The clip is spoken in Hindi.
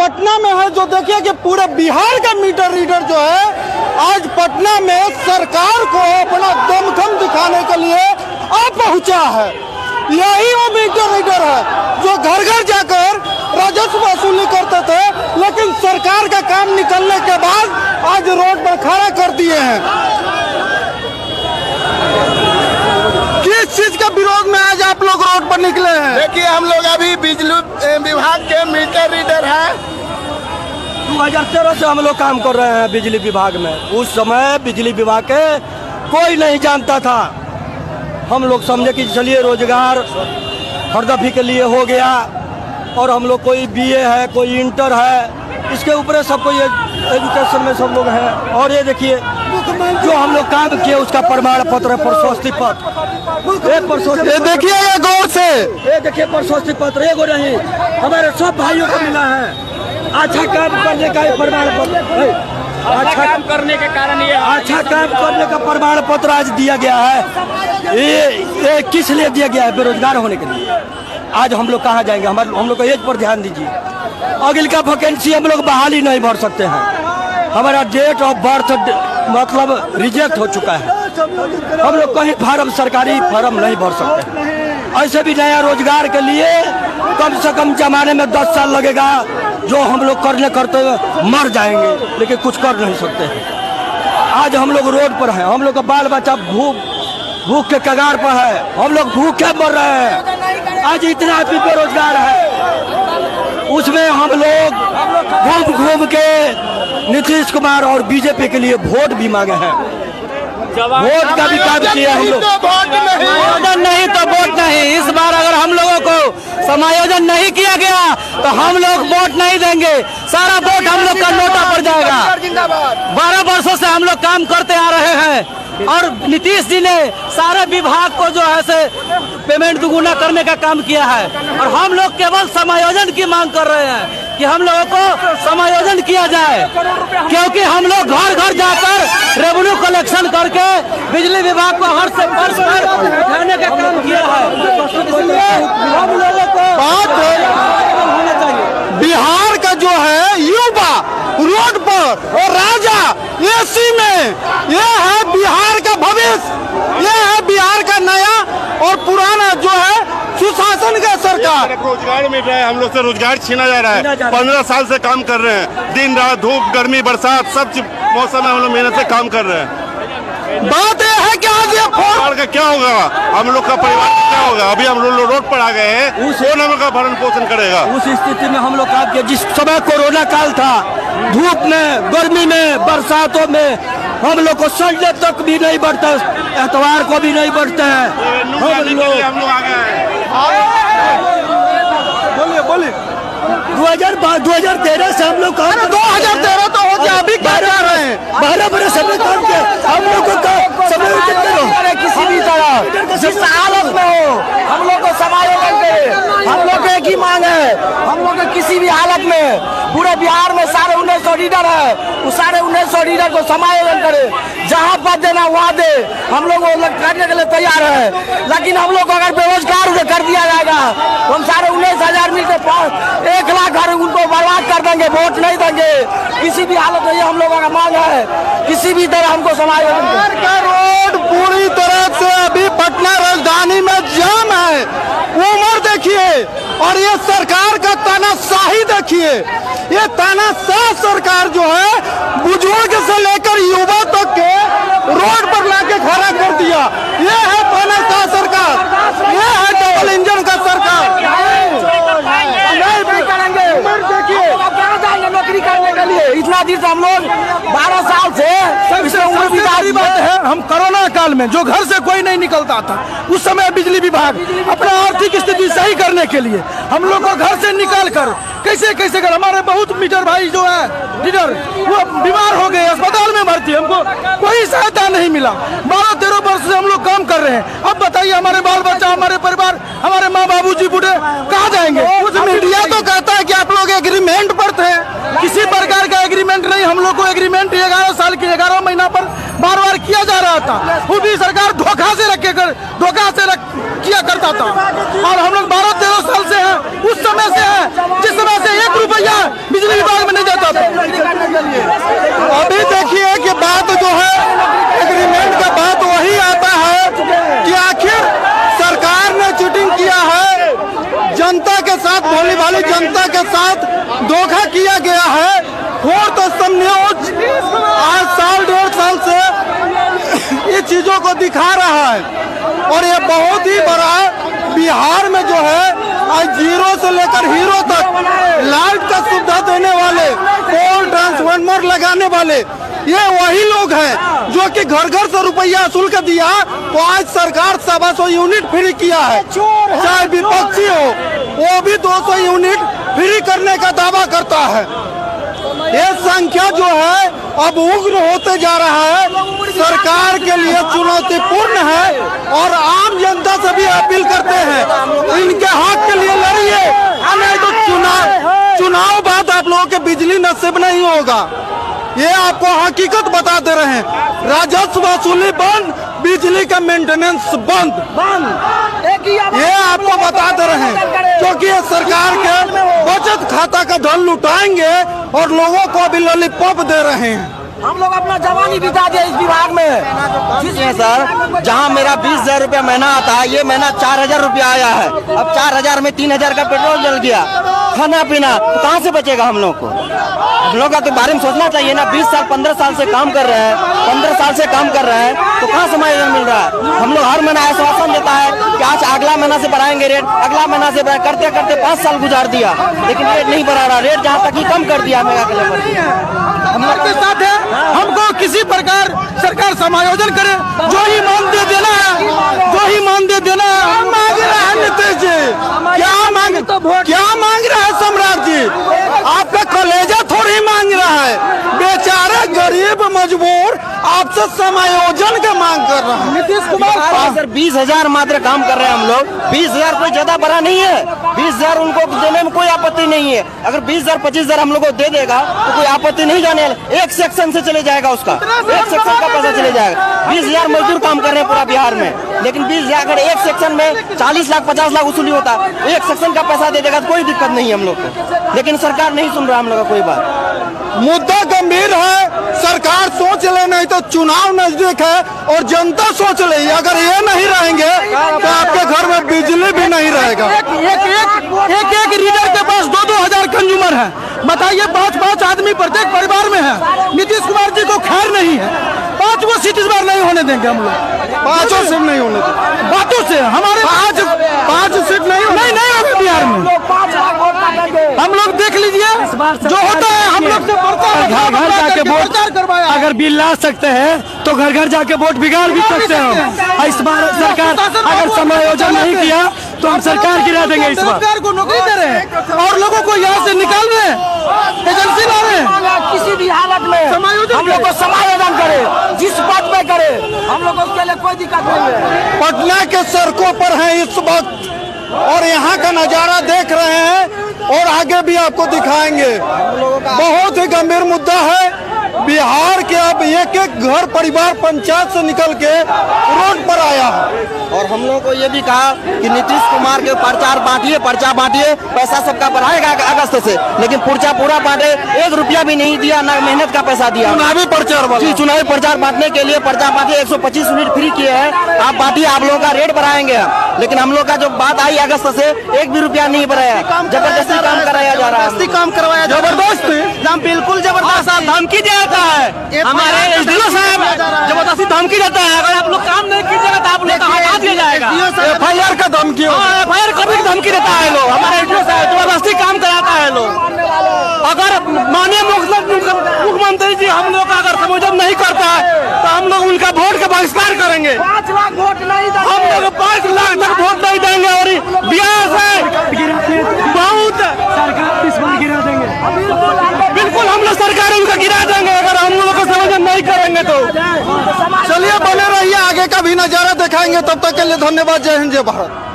पटना में है, जो देखिए कि पूरे बिहार का मीटर रीडर जो है आज पटना में सरकार को अपना दमखम दिखाने के लिए आ पहुंचा है। यही वो मीटर रीडर है जो घर घर जाकर राजस्व वसूली करते थे, लेकिन सरकार का काम निकलने के बाद आज रोड पर खड़ा कर दिए हैं। किस चीज के विरोध में आज आप लोग रोड पर निकले हैं? देखिए, हम लोग अभी बिजली विभाग के मीटर रीडर हैं। 2013 से हम लोग काम कर रहे हैं बिजली विभाग में। उस समय बिजली विभाग के कोई नहीं जानता था। हम लोग समझे कि चलिए रोजगार हर दफे के लिए हो गया, और हम लोग कोई बीए है, कोई इंटर है, इसके ऊपर सब कोई एजुकेशन में सब लोग हैं। और ये देखिए जो हम लोग काम किए उसका प्रमाण पत्र, प्रशस्ति पत्र, ये देखिए ये गौर से, ये देखिए प्रशस्ति पत्र एगो नहीं, हमारे सब भाइयों को मिला है। अच्छा काम करने का प्रमाण पत्र, अच्छा काम करने के कारण ये अच्छा काम करने का प्रमाण पत्र आज दिया गया है। ये किस लिए दिया गया है? बेरोजगार होने के लिए। आज हम लोग कहाँ जाएंगे? हम लोग को एज पर ध्यान दीजिए। अगिल का वैकेंसी हम लोग बहाली नहीं भर सकते हैं। हमारा डेट ऑफ बर्थ मतलब रिजेक्ट हो चुका है। हम लोग कहीं फार्म, सरकारी फार्म नहीं भर सकते। ऐसे भी नया रोजगार के लिए कम से कम जमाने में 10 साल लगेगा, जो हम लोग करते मर जाएंगे, लेकिन कुछ कर नहीं सकते हैं। आज हम लोग रोड पर हैं, हम लोग का बाल बच्चा भूख के कगार पर है, हम लोग भूखे मर रहे हैं। आज इतना भी बेरोजगार है, उसमें हम लोग घूम के नीतीश कुमार और बीजेपी के लिए वोट भी मांगे हैं। वोट का भी काम किया हम लोग। समायोजन नहीं तो वोट नहीं। इस बार अगर हम लोगों को समायोजन नहीं किया गया तो हम लोग वोट नहीं देंगे। सारा वोट हम लोग का नोटा पड़ जाएगा। 12 वर्षों से हम लोग काम करते आ रहे हैं, और नीतीश जी ने सारे विभाग को जो है से पेमेंट दुगुना करने का काम किया है, और हम लोग केवल समायोजन की मांग कर रहे हैं कि हम लोगों को समायोजन किया जाए, क्योंकि हम लोग घर घर जाकर रेवेन्यू कलेक्शन करके बिजली विभाग को हर से पर्स पर उठाने का काम किया है। इसलिए हम लोगों को बात होना चाहिए। बिहार का जो है युवा रोड पर और राजा एसी में, यह है बिहार का भविष्य, यह है बिहार का नया और पुराना जो है सुशासन का सरकार। रोजगार मिल रहा है, हम लोग से रोजगार छीना जा रहा है। 15 साल से काम कर रहे हैं, दिन रात धूप गर्मी बरसात सब मौसम में हम लोग मेहनत से काम कर रहे हैं। बात यह है कि आज ये परिवार का क्या होगा, हम लोग का परिवार का क्या होगा? अभी हम लोग रोड पर आ गए हैं, कौन हम लोग का भरण पोषण करेगा? उस स्थिति में हम लोग काम किया जिस समय कोरोना काल था। धूप में, गर्मी में, बरसातों में हम लोग को संडे तक भी नहीं बढ़ता, एतवार को भी नहीं बढ़ते हैं। हम लोग आ गए हैं। बोलिए 2013 से हम लोग 2013 तो हो गया, अभी क्या कर रहे हैं? 12 बरस हमने काम किया। हम लोग को समायोजन करो, किसी भी तरह जिस हालत में हो हम लोग को समायोजन करे। हम लोग एक ही मांग है, हम लोग को किसी भी हालत में पूरे बिहार में सारे 1900 रीडर है, उस सारे 1900 रीडर को समायोजन करे। जहाँ पद देना वहाँ दे, हम लोग वो करने के लिए तैयार है। लेकिन हम लोग को अगर बेरोजगार कर दिया जाएगा तो हम सारे 19,000 मिलकर 1 लाख घर उनको बर्बाद कर देंगे, वोट नहीं देंगे। किसी भी हालत में ये हम लोगों का मांग है, किसी भी तरह हमको समायोजन का रोड पूरी तरह से अभी पटना राजधानी में जाम है। उम्र देखिए और ये सरकार का तानाशाही देखिए। ये तानाशाह सरकार जो है बुजुर्ग से लेकर युवा तक के रोड पर लाके खड़ा कर दिया। ये है तानाशाह सरकार, ये है डबल इंजन का सरकार। नौकरी करने के लिए इतना दिन से हम लोग 12 साल से सबसे बात है, हम कोरोना काल में जो घर से कोई नहीं निकलता था, उस समय बिजली विभाग अपना आर्थिक स्थिति सही करने के लिए हम लोग को घर से निकाल कर कैसे कर हमारे बहुत मीटर भाई जो है लीडर वो बीमार हो गए, अस्पताल में भर्ती, हमको कोई सहायता नहीं मिला। 12-13 वर्ष से हम लोग काम कर रहे हैं। अब बताइए हमारे बाल बच्चा, हमारे परिवार, हमारे माँ बाबू जी बूढ़े कहाँ जाएंगे? कुछ मीडिया तो कहता है कि आप लोग एग्रीमेंट पर थे, किसी प्रकार का एग्रीमेंट नहीं। हम लोग को एग्रीमेंट 11 साल के 11 महीना पर बार किया जा रहा था। वो भी सरकार धोखा से किया करता था। और हम लोग 12-13 साल से हैं, उस समय से है जिस समय से 1 रुपया बिजली चीजों को दिखा रहा है। और ये बहुत ही बड़ा बिहार में जो है आज जीरो से लेकर हीरो तक लाइट का सुविधा देने वाले, पोल ट्रांसफार्मर लगाने वाले ये वही लोग हैं जो कि घर घर से रुपया वसूल कर दिया। तो आज सरकार 125 यूनिट फ्री किया है, चाहे विपक्षी हो वो भी 200 यूनिट फ्री करने का दावा करता है। ये संख्या जो है अब उग्र होते जा रहा है, सरकार के लिए चुनौतीपूर्ण है। और आम जनता से भी अपील करते हैं इनके हक के लिए लड़िए, नहीं तो चुनाव बाद आप लोगों के बिजली नसीब नहीं होगा। ये आपको हकीकत बता दे रहे हैं। राजस्व वसूली बंद, बिजली का मेंटेनेंस बंद। ये आपको बता दे रहे हैं क्योंकि ये सरकार के बचत खाता का धन लुटाएंगे और लोगों को अभी लॉलीपॉप दे रहे हैं। हम लोग अपना जवानी बिता दिया इस विभाग में। जिसमें सर जहां मेरा 20,000 रुपया महीना आता है, ये महीना 4,000 रुपया आया है। अब 4,000 में 3,000 का पेट्रोल जल गया, खाना पीना तो कहाँ से बचेगा हम लोग को? हम लोग का तो बारे में सोचना चाहिए ना। 20 साल 15 साल से काम कर रहे हैं, 15 साल से काम कर रहे हैं तो कहाँ समायोजन मिल रहा है? हम लोग हर महीना आश्वासन देता है कि आज अगला महीना से बढ़ाएंगे रेट, अगला महीना से करते करते 5 साल गुजार दिया, लेकिन रेट नहीं बढ़ा रहा। रेट जहाँ तक ही कम कर दिया मेगा के लेवल। हम लोग के साथ है, हमको किसी प्रकार सरकार समायोजन करे, जो ही मान दे देना है, जो ही मान दे देना है। हम मांग रहे हैं नीतीश जी, क्या मांग रहा है सम्राट जी? आपका कलेजा थोड़ी मांग रहा है, बेचारे गरीब मजबूर आपसे समायोजन का मांग कर रहा है। नीतीश कुमार सर 20,000 मात्र काम कर रहे हैं हम लोग। 20,000 कोई ज्यादा बड़ा नहीं है, 20,000 उनको देने में कोई आपत्ति नहीं है। अगर 20,000 25,000 हम लोग को दे देगा तो कोई आपत्ति नहीं जाने। एक सेक्शन से चले जाएगा, उसका एक सेक्शन का पैसा चले जाएगा। 20,000 मजदूर काम कर रहे हैं पूरा बिहार में, लेकिन 20,000 अगर एक सेक्शन में 40 लाख 50 लाख वसूली होता, एक सेक्शन का पैसा दे देगा तो कोई दिक्कत नहीं है हम लोग को। लेकिन सरकार नहीं सुन रहा हम लोग का कोई बात। मुद्दा गंभीर है, सरकार सोच ले, नहीं तो चुनाव नजदीक है और जनता सोच ले। अगर ये नहीं रहेंगे तो आपके घर में बिजली भी नहीं रहेगा। एक रीडर के पास 2-2 हजार कंज्यूमर है, बताइए 5-5 आदमी प्रत्येक परिवार में है। नीतीश कुमार जी को खैर नहीं है, 5 सीट इस बार नहीं होने देंगे हम लोग। 5 सीट नहीं होने देंगे, बातों से हमारे 5 सीट नहीं होगा बिहार में। हम लोग देख लीजिए जो होता है, हम लोग से घर घर जाके वोट करवाया। अगर बिल ला सकते हैं तो घर घर जाके वोट बिगाड़ भी सकते हैं। इस बार सरकार अगर समायोजन नहीं किया तो हम सरकार गिरा देंगे। इस बार सरकार को नौकरी दे रहे हैं और लोगों को यहाँ से निकाल रहे हैं, एजेंसी ला रहे हैं। किसी भी हालत में हम लोग को समायोजन करे, जिस पद पे करे, हम लोग को उसके लिए कोई दिक्कत नहीं है। पटना के सड़कों पर हैं इस वक्त और यहाँ का नजारा देख रहे हैं और आगे भी आपको दिखाएंगे। बहुत ही गंभीर मुद्दा है। बिहार के अब एक घर परिवार पंचायत से निकल के रोड पर आया है। और हम लोगों को ये भी कहा कि नीतीश कुमार के प्रचार बांटिए, पर्चा बांटिए, पैसा सबका बढ़ाएगा अगस्त से, लेकिन पर्चा पूरा बांटे, 1 रुपया भी नहीं दिया, ना मेहनत का पैसा दिया। चुनावी प्रचार बांटने के लिए पर्चा बांटिए, 125 यूनिट फ्री किए हैं, आप बांटिए, आप लोगों का रेट बढ़ाएंगे। लेकिन हम लोग का जो बात आई अगस्त से 1 भी रुपया नहीं बढ़ाया, जबरदस्ती काम कराया जा रहा है। काम करवाया जबरदस्ती, बिल्कुल जबरदस्त धमकी दिया जाता है। हमारे एसडीओ साहब जबरदस्ती धमकी देता है, अगर आप लोग काम नहीं कीजिएगा तो आप लोग का हटा दिया जाएगा। FIR का धमकी, FIR कभी धमकी देता है लोग। हमारे एसडीओ साहब जबरदस्ती काम कराता है लोग। अगर माननीय मुख्यमंत्री जी हम लोग का अगर समायोजन नहीं करता है तो हम लोग उनका वोट का बहिष्कार करेंगे। 5 लाख वोट नहीं, हम लोग 5 लाख तक वोट नहीं देंगे। और बिहार से बहुत सरकार इस बार गिरा देंगे, बिल्कुल हम लोग सरकार उनका गिरा देंगे अगर हम लोग को समायोजन नहीं करेंगे तो। चलिए बने रहिए, आगे का भी नजारा दिखाएंगे। तब तक के लिए धन्यवाद। जय हिंद, जय भारत।